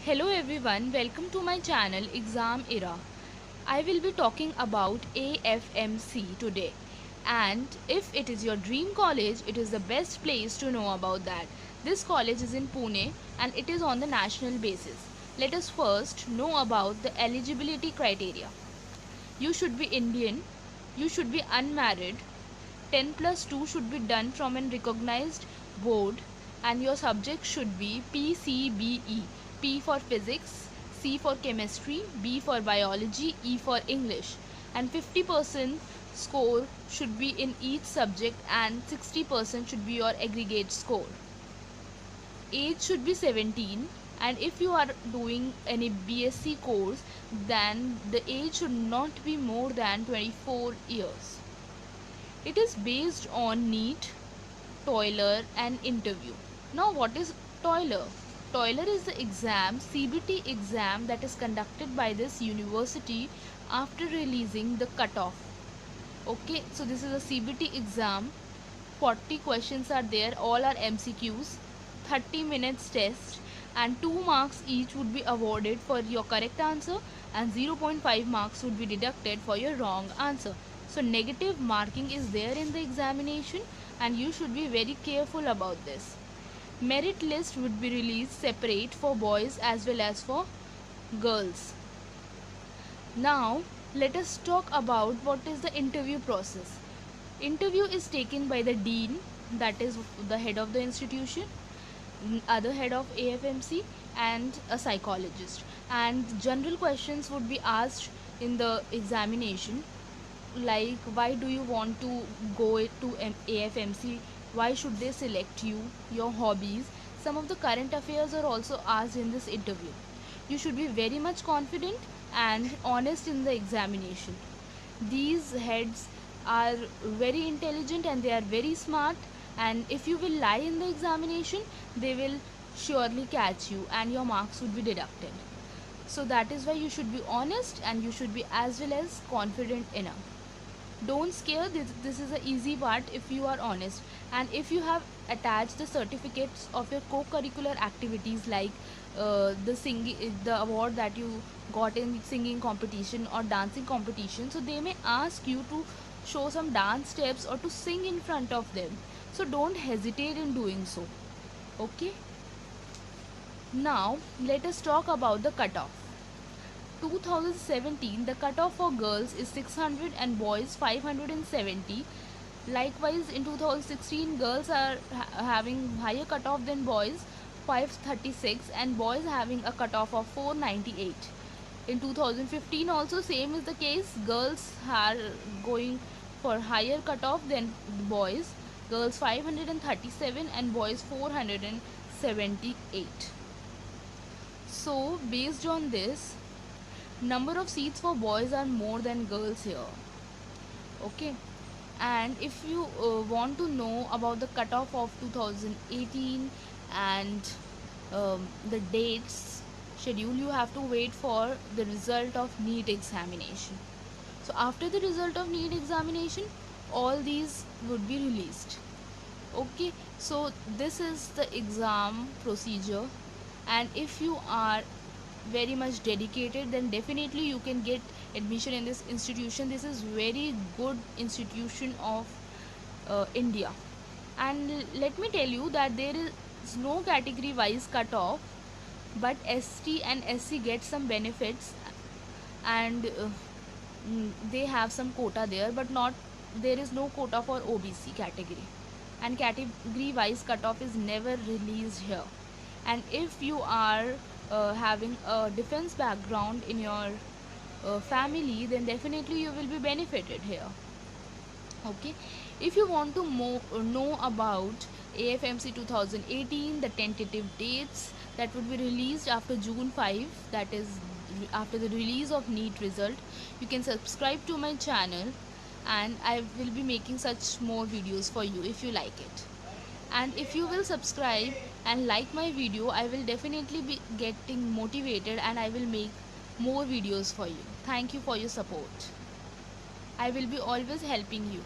Hello everyone, welcome to my channel Exam Era. I will be talking about AFMC today. And if it is your dream college, it is the best place to know about that. This college is in Pune and it is on the national basis. Let us first know about the eligibility criteria. You should be Indian, you should be unmarried, 10 plus 2 should be done from a recognized board, and your subject should be PCBE. P for physics, C for chemistry, B for biology, E for English. And 50% score should be in each subject and 60% should be your aggregate score. Age should be 17, and if you are doing any BSc course, then the age should not be more than 24 years. It is based on NEET, Toiler and interview. Now what is Toiler? Toiler is the exam, CBT exam that is conducted by this university after releasing the cutoff. Okay, so this is a CBT exam. 40 questions are there, all are MCQs, 30 minutes test, and 2 marks each would be awarded for your correct answer and 0.5 marks would be deducted for your wrong answer. So negative marking is there in the examination and you should be very careful about this. Merit list would be released separate for boys as well as for girls. Now let us talk about what is the interview process. Interview is taken by the dean, that is the head of the institution, other head of AFMC, and a psychologist. And general questions would be asked in the examination, like why do you want to go to AFMC, why should they select you, your hobbies. Some of the current affairs are also asked in this interview. You should be very much confident and honest in the examination. These heads are very intelligent and they are very smart, and if you will lie in the examination, they will surely catch you and your marks would be deducted. So that is why you should be honest and you should be as well as confident enough. Don't scare, this is the easy part if you are honest. And if you have attached the certificates of your co-curricular activities, like the singing, the award that you got in singing competition or dancing competition, so they may ask you to show some dance steps or to sing in front of them. So don't hesitate in doing so. Okay, now let us talk about the cutoff. 2017, the cutoff for girls is 600 and boys 570. Likewise, in 2016, girls are having higher cutoff than boys, 536, and boys having a cutoff of 498. In 2015, also same is the case. Girls are going for higher cutoff than boys. Girls 537 and boys 478. So, based on this, number of seats for boys are more than girls here. Okay, and if you want to know about the cutoff of 2018 and the dates schedule, you have to wait for the result of NEET examination. So after the result of NEET examination, all these would be released. Okay, so this is the exam procedure, and if you are very much dedicated, then definitely you can get admission in this institution. This is very good institution of India. And let me tell you that there is no category wise cutoff, but ST and SC get some benefits, and they have some quota there, but not, there is no quota for OBC category, and category wise cutoff is never released here. And if you are having a defense background in your family, then definitely you will be benefited here. Okay, if you want to know about AFMC 2018, the tentative dates that would be released after June 5, that is after the release of NEET result, you can subscribe to my channel and I will be making such more videos for you if you like it. And if you will subscribe and like my video, I will definitely be getting motivated and I will make more videos for you. Thank you for your support. I will be always helping you.